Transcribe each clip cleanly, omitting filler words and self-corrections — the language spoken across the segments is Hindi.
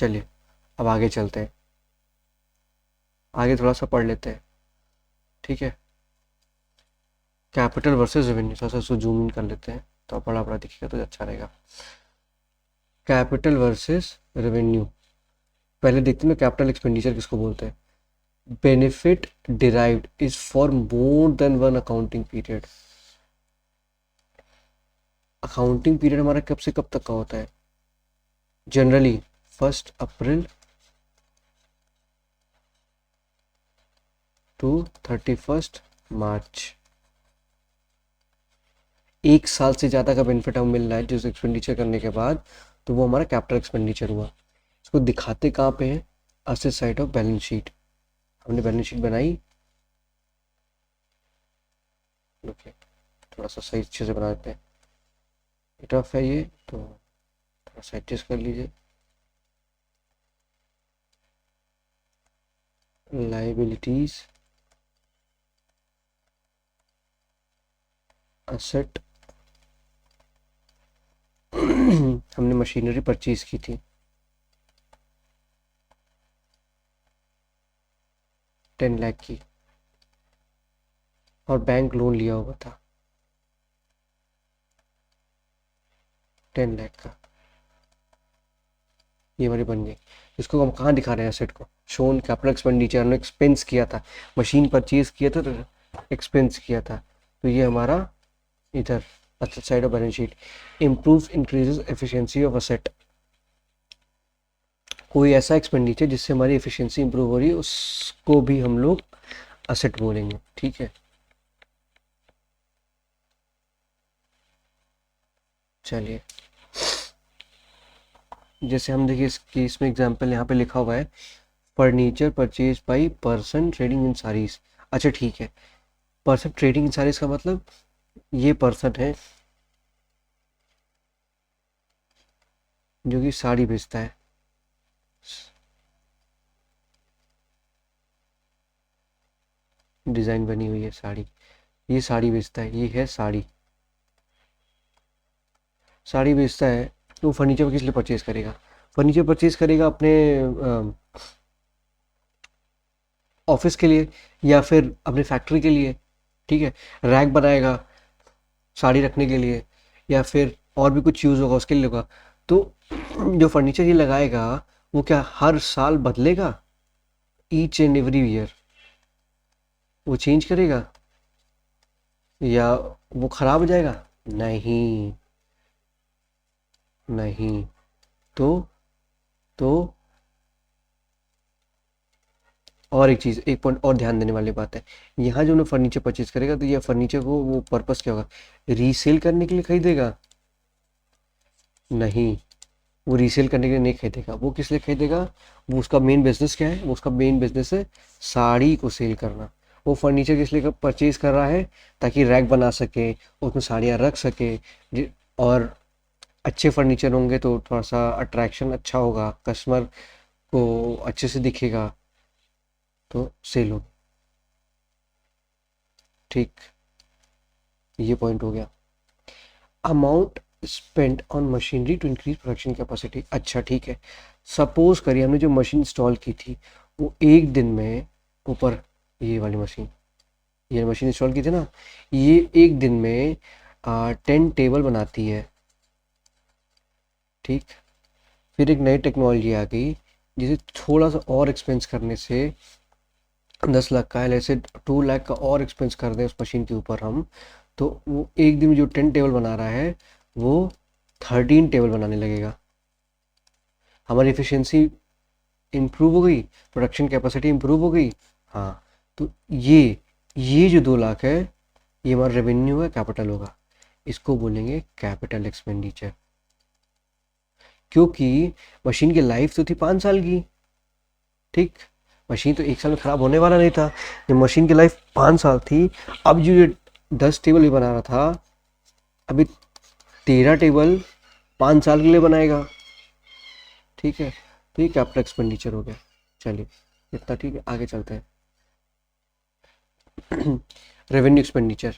चलिए अब आगे चलते हैं, आगे थोड़ा सा पढ़ लेते हैं, ठीक है। कैपिटल वर्सेस रेवेन्यू, थोड़ा सा उसको जूम इन कर लेते हैं तो बड़ा बड़ा दिखेगा तो अच्छा रहेगा। कैपिटल वर्सेस रेवेन्यू, पहले देखते हैं ना कैपिटल एक्सपेंडिचर किसको बोलते हैं। Benefit derived is for more than one accounting period. Accounting period हमारा कब से कब तक का होता है? जनरली 1 अप्रैल टू 31 मार्च। एक साल से ज़्यादा का बेनिफिट हमें मिल रहा है जिस एक्सपेंडिचर करने के बाद, तो वो हमारा कैपिटल एक्सपेंडिचर हुआ। इसको दिखाते कहाँ पे है? Asset side of balance sheet. हमने बैलेंस शीट बनाई, ओके, थोड़ा सा सही अच्छे से बना देते हैं। टफ है ये तो थोड़ा सा एडजस्ट कर लीजिए। लाइबिलिटीज, असेट, हमने मशीनरी परचेज की थी 10 लाख की, और बैंक लोन लिया हुआ था 10 लाख का। ये हमारी बन गई। इसको हम कहाँ दिखा रहे हैं? एसेट को शोन कैपिटल एक्सपेंडिचर, हमने एक्सपेंस किया था, मशीन परचेज किया था तो एक्सपेंस किया था, तो ये हमारा इधर asset side of balance sheet. Improve increases efficiency of asset, कोई ऐसा एक्सपेंडिचर जिससे हमारी एफिशिएंसी इंप्रूव हो रही है उसको भी हम लोग असेट बोलेंगे, ठीक है। चलिए जैसे हम देखिए इसकी इसमें एग्जांपल यहाँ पे लिखा हुआ है, furniture purchase by person trading in saris. अच्छा ठीक है, पर्सन ट्रेडिंग इन साड़ीज का मतलब ये पर्सन है जो कि साड़ी बेचता है। डिज़ाइन बनी हुई है साड़ी, ये साड़ी बेचता है, ये है साड़ी, साड़ी बेचता है। तो फर्नीचर किस लिए परचेज करेगा? फर्नीचर परचेज करेगा अपने ऑफिस के लिए या फिर अपनी फैक्ट्री के लिए, ठीक है। रैक बनाएगा साड़ी रखने के लिए, या फिर और भी कुछ यूज़ होगा उसके लिए होगा। तो जो फर्नीचर ये लगाएगा वो क्या हर साल बदलेगा? ईच एंड एवरी ईयर वो चेंज करेगा या वो खराब हो जाएगा? नहीं, नहीं। तो और एक चीज़, एक पॉइंट और ध्यान देने वाली बात है, यहाँ जो ना फर्नीचर परचेज करेगा तो ये फर्नीचर को वो पर्पस क्या होगा? रीसेल करने के लिए खरीदेगा? नहीं, वो रीसेल करने के लिए नहीं खरीदेगा। वो किस लिए खरीदेगा? वो उसका मेन बिजनेस क्या है? वो उसका मेन बिजनेस है साड़ी को सेल करना। वो फर्नीचर किस लिए परचेज कर रहा है? ताकि रैक बना सके, उसमें साड़ियाँ रख सके। और अच्छे फर्नीचर होंगे तो थोड़ा सा अट्रैक्शन अच्छा होगा, कस्टमर को अच्छे से दिखेगा तो सेल हो। ठीक, ये पॉइंट हो गया। Amount spent on machinery to increase production capacity. अच्छा ठीक है, सपोज करिए हमने जो मशीन इंस्टॉल की थी वो एक दिन में ऊपर, ये वाली मशीन, ये मशीन इंस्टॉल की थी ना, ये एक दिन में 10 टेबल बनाती है, ठीक। फिर एक नई टेक्नोलॉजी आ गई जिसे थोड़ा सा और एक्सपेंस करने से 10 लाख का है, ऐसे 2 लाख का और एक्सपेंस कर दें उस मशीन के ऊपर हम, तो वो एक दिन में जो 10 टेबल बना रहा है वो 13 टेबल बनाने लगेगा। हमारी एफिशिएंसी इम्प्रूव हो गई, प्रोडक्शन कैपेसिटी इम्प्रूव हो गई। हाँ, तो ये जो 2 लाख है ये हमारा रेवेन्यू है, कैपिटल होगा। इसको बोलेंगे कैपिटल एक्सपेंडिचर, क्योंकि मशीन की लाइफ तो थी 5 साल की, ठीक। मशीन तो एक साल में ख़राब होने वाला नहीं था, जब मशीन की लाइफ 5 साल थी। अब जो ये 10 टेबल भी बना रहा था, अभी 13 टेबल 5 साल के लिए बनाएगा, ठीक है। तो ये कैपिटल एक्सपेंडिचर हो गया। चलिए इतना ठीक है, आगे चलते हैं। रेवेन्यू एक्सपेंडिचर,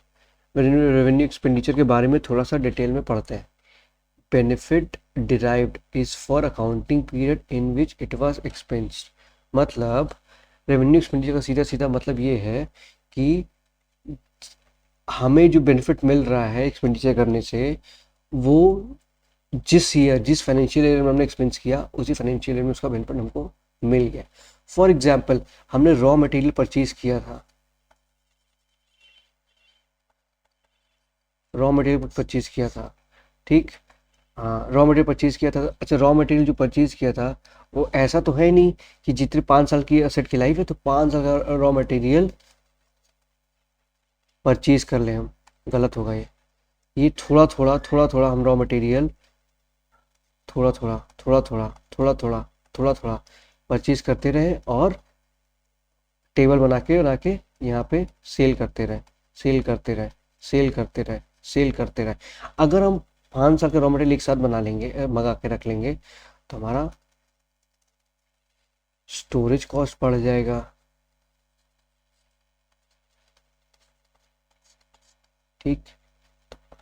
रेवेन्यू एक्सपेंडिचर के बारे में थोड़ा सा डिटेल में पढ़ते हैं। Benefit derived is for accounting period in which it was expensed. मतलब रेवेन्यू एक्सपेंडिचर का सीधा सीधा मतलब ये है कि हमें जो बेनिफिट मिल रहा है एक्सपेंडिचर करने से, वो जिस फाइनेंशियल ईयर में हमने एक्सपेंस किया उसी फाइनेंशियल ईयर में उसका बेनिफिट हमको मिल गया। फॉर एग्जाम्पल, हमने रॉ मटेरियल परचेज किया था, रॉ मटेरियल परचेज किया था, ठीक। हाँ, रॉ मटेरियल परचेज किया था। अच्छा, रॉ मटेरियल जो परचेज किया था वो ऐसा तो है नहीं कि जितने 5 साल की असेट की लाइफ है तो 5 साल का रॉ मटेरियल परचेज कर लें हम, गलत होगा ये थोड़ा थोड़ा थोड़ा थोड़ा हम रॉ मटेरियल थोड़ा थोड़ा थोड़ा थोड़ा थोड़ा थोड़ा थोड़ा थोड़ा परचेज करते रहे और टेबल बना के यहाँ पे सेल करते रहे, सेल करते रहे, सेल करते रहे, सेल करते रहे। अगर हम 5 साल का रॉ मटेरियल एक साथ बना लेंगे, मंगा के रख लेंगे, तो हमारा स्टोरेज कॉस्ट बढ़ जाएगा, ठीक।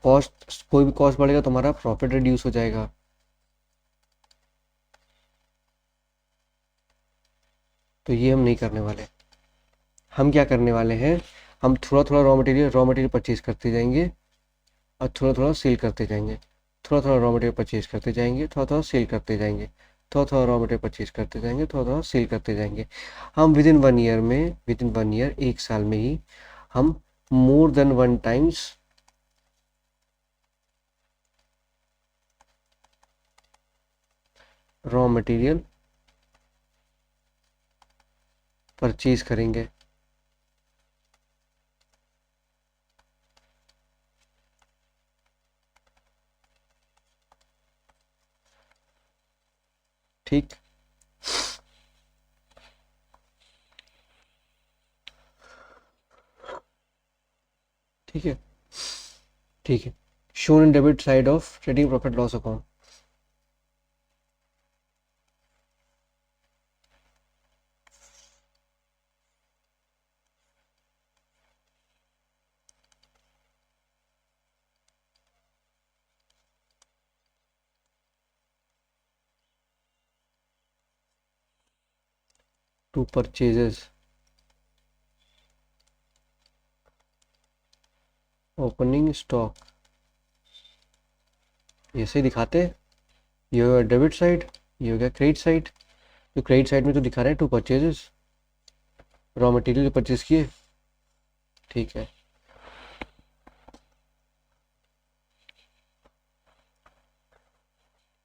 कॉस्ट, कोई भी कॉस्ट बढ़ेगा तो हमारा प्रॉफिट रिड्यूस हो जाएगा। तो ये हम नहीं करने वाले। हम क्या करने वाले हैं, हम थोड़ा थोड़ा रॉ मटेरियल परचेज करते जाएंगे और थोड़ा थोड़ा सेल करते जाएंगे, थोड़ा थोड़ा रॉ मटेरियल परचेज करते जाएंगे, थोड़ा थोड़ा सेल करते जाएंगे, थोड़ा थोड़ा रॉ मटेरियल परचेज करते जाएंगे, थोड़ा थोड़ा सेल करते जाएंगे। हम विद इन 1 ईयर, 1 साल में ही हम more than 1 times raw material purchase करेंगे। ठीक, ठीक है, ठीक है। Shown in debit side of trading profit loss account. To purchases, opening stock, ऐसे ही दिखाते हैं। ये हो गया डेबिट साइड, ये हो गया क्रेडिट साइड। जो क्रेडिट साइड में तो दिखा रहे हैं टू परचेजेस, रॉ मटेरियल जो परचेज किए, ठीक है।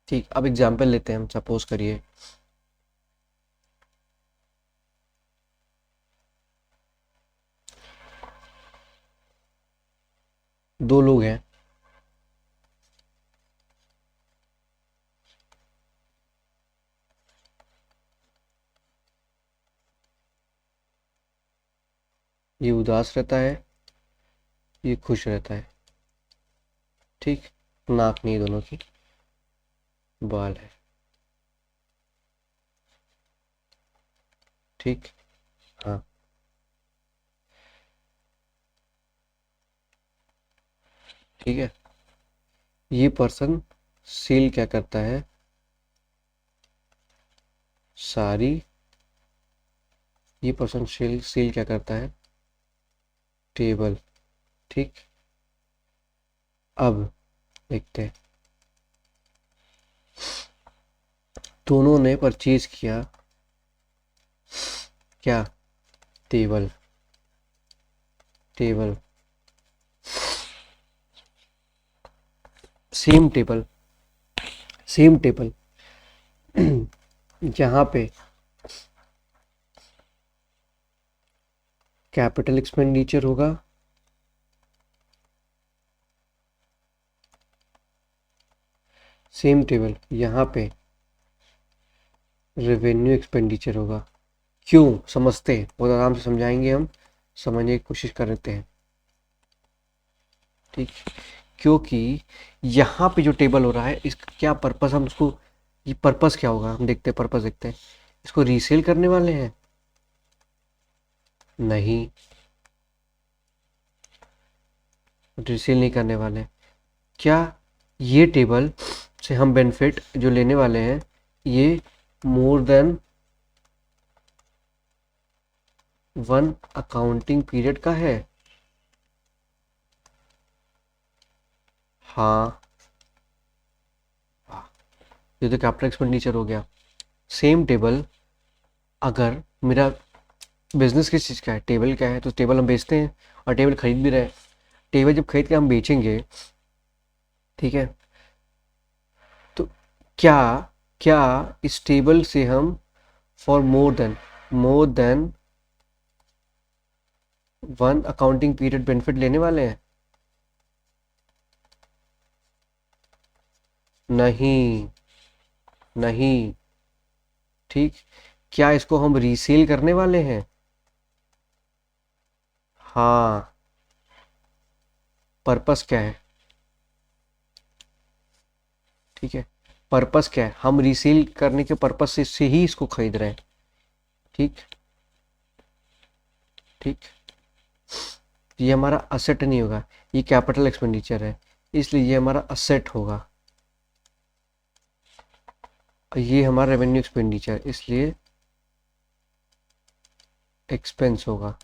ठीक, अब एग्जाम्पल लेते हैं हम। सपोज करिए 2 लोग हैं, ये उदास रहता है, ये खुश रहता है, ठीक। नाक नहीं दोनों की, बाल है, ठीक। हाँ, ठीक है। ये पर्सन सेल क्या करता है, सारी, ये पर्सन सेल सेल क्या करता है, टेबल, ठीक। अब देखते हैं, दोनों ने परचेज किया क्या, table, table, same table, same table. यहाँ पे कैपिटल एक्सपेंडिचर होगा, सेम टेबल यहाँ पे रेवेन्यू एक्सपेंडिचर होगा। क्यों, समझते हैं, बहुत आराम से समझाएंगे हम, समझने की कोशिश करते हैं, ठीक। क्योंकि यहाँ पे जो टेबल हो रहा है इसका क्या पर्पस, हम उसको, ये पर्पस क्या होगा हम देखते हैं, पर्पस देखते हैं। इसको रीसेल करने वाले हैं, नहीं, रीसेल नहीं करने वाले। क्या ये टेबल से हम बेनिफिट जो लेने वाले हैं ये मोर देन 1 अकाउंटिंग पीरियड का है। हाँ, ये तो कैपिटल एक्सपेंडिचर हो गया। सेम टेबल, अगर मेरा बिजनेस किस चीज़ का है, टेबल का है, तो टेबल हम बेचते हैं और टेबल खरीद भी रहे हैं। टेबल जब खरीद के हम बेचेंगे, ठीक है, तो क्या क्या इस टेबल से हम for more than 1 accounting period benefit लेने वाले हैं? नहीं, नहीं। ठीक। क्या इसको हम रीसेल करने वाले हैं? हाँ। पर्पस क्या है? ठीक है, पर्पस क्या है? हम रीसेल करने के पर्पस से ही इसको खरीद रहे हैं। ठीक। ठीक। ये हमारा असेट नहीं होगा, ये कैपिटल एक्सपेंडिचर है, इसलिए ये हमारा असेट होगा। ये हमारा रेवेन्यू एक्सपेंडिचर, इसलिए एक्सपेंस होगा।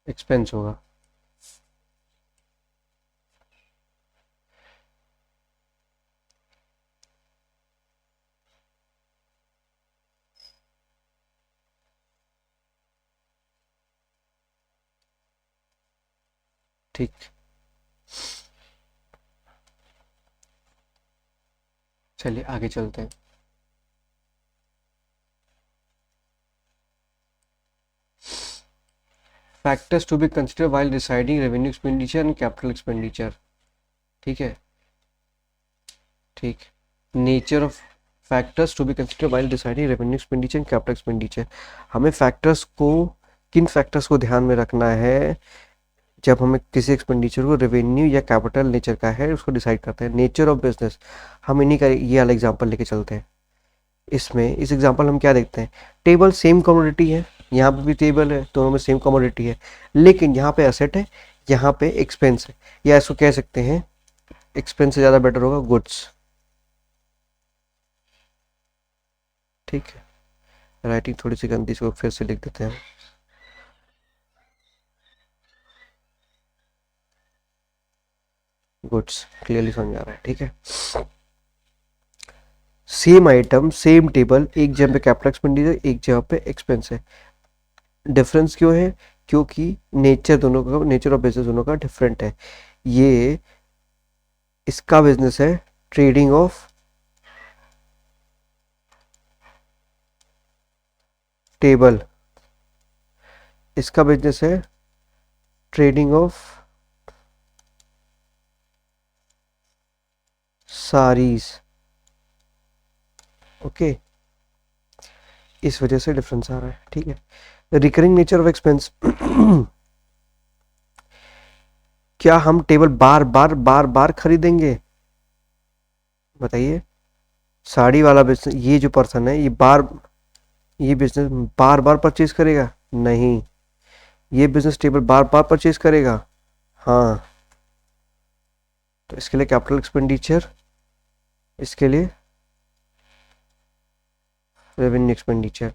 एक्सपेंस होगा। ठीक। चलिए आगे चलते हैं। Factors to be consider while deciding revenue expenditure and capital expenditure. ठीक है। ठीक। Nature of factors to be consider while deciding revenue expenditure and capital expenditure. हमें फैक्टर्स को, किन फैक्टर्स को ध्यान में रखना है जब हमें किसी एक्सपेंडिचर को रेवेन्यू या कैपिटल नेचर का है उसको डिसाइड करते हैं? नेचर ऑफ बिजनेस, हम इन्हीं का ये वाला एग्जांपल लेके चलते हैं। इसमें इस एग्जांपल हम क्या देखते हैं, टेबल सेम कमोडिटी है, यहाँ पे भी टेबल है, दोनों में सेम कमोडिटी है, लेकिन यहाँ पे एसेट है, यहाँ पे एक्सपेंस है, या इसको कह सकते हैं एक्सपेंस से ज़्यादा बेटर होगा गुड्स। ठीक है, राइटिंग थोड़ी सी गंदी, इसको फिर से लिख देते हैं। गुड्स क्लियरली समझ आ रहा है। ठीक है, सेम आइटम सेम टेबल, एक जगह पे कैपिटल एक्सपेंडिचर, एक जगह पे एक्सपेंस है। डिफरेंस क्यों है? क्योंकि नेचर दोनों का, नेचर ऑफ बिजनेस दोनों का डिफरेंट है। ये इसका बिजनेस है ट्रेडिंग ऑफ टेबल, इसका बिजनेस है ट्रेडिंग ऑफ सारीज। ओके, इस वजह से डिफरेंस आ रहा है। ठीक है, रिकरिंग नेचर ऑफ एक्सपेंस। क्या हम टेबल बार बार बार बार खरीदेंगे? बताइए। साड़ी वाला बिजनेस, ये जो पर्सन है ये बिजनेस बार बार परचेज करेगा? नहीं। ये बिजनेस टेबल बार बार परचेज करेगा? हाँ। तो इसके लिए कैपिटल एक्सपेंडिचर, इसके लिए रेवेन्यू एक्सपेंडिचर।